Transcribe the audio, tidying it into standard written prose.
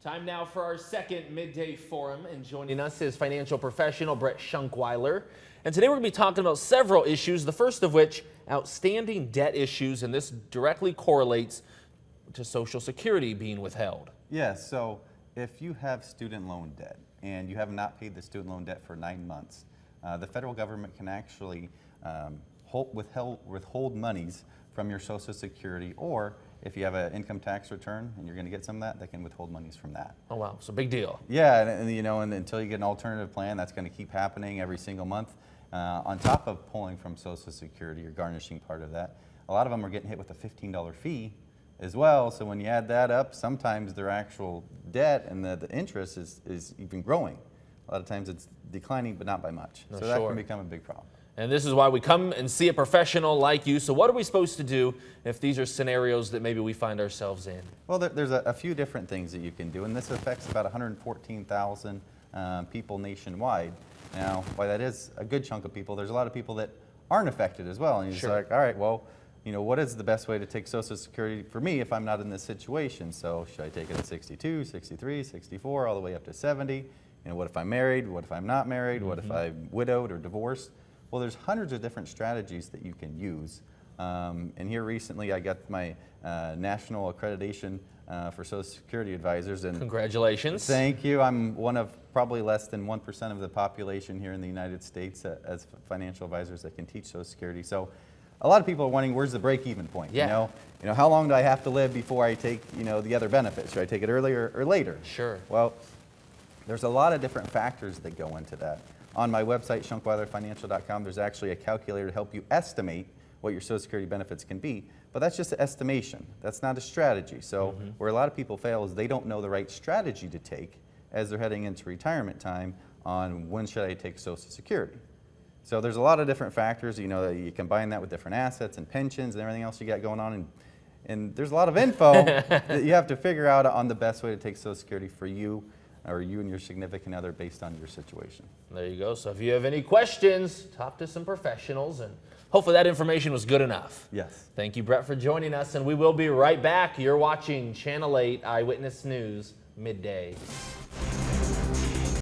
Time now for our second Midday Forum, and joining us is financial professional Brett Shunkwiler. And today we're going to be talking about several issues, the first of which, outstanding debt issues, and this directly correlates to Social Security being withheld. Yes, so if you have student loan debt and you have not paid the student loan debt for 9 months, the federal government can actually withhold monies from your Social Security, or if you have an income tax return and you're going to get some of that, they can withhold monies from that. Oh wow, so big deal. Yeah, and until you get an alternative plan, that's going to keep happening every single month. On top of pulling from Social Security or garnishing part of that, a lot of them are getting hit with a $15 fee as well. So when you add that up, sometimes their actual debt and the interest is even growing. A lot of times it's declining, but not by much. So that can become a big problem. And this is why we come and see a professional like you. So what are we supposed to do if these are scenarios that maybe we find ourselves in? Well, there's a few different things that you can do, and this affects about 114,000 people nationwide. Now, while that is a good chunk of people, there's a lot of people that aren't affected as well. And you're just like, all right, well, what is the best way to take Social Security for me if I'm not in this situation? So should I take it at 62, 63, 64, all the way up to 70? What if I'm married? What if I'm not married? What if I'm widowed or divorced? Well, there's hundreds of different strategies that you can use. And here recently, I got my national accreditation for Social Security advisors. And congratulations. Thank you. I'm one of probably less than 1% of the population here in the United States as financial advisors that can teach Social Security. So a lot of people are wondering, where's the break-even point? Yeah. How long do I have to live before I take the other benefits? Should I take it earlier or later? Sure. Well, there's a lot of different factors that go into that. On my website, shunkwilerfinancial.com, there's actually a calculator to help you estimate what your Social Security benefits can be. But that's just an estimation. That's not a strategy. So where a lot of people fail is they don't know the right strategy to take as they're heading into retirement time on when should I take Social Security. So there's a lot of different factors. You combine that with different assets and pensions and everything else you got going on. And there's a lot of info that you have to figure out on the best way to take Social Security for you, or you and your significant other, based on your situation. There you go. So if you have any questions, talk to some professionals, and hopefully that information was good enough. Yes. Thank you, Brett, for joining us, and we will be right back. You're watching Channel 8 Eyewitness News Midday.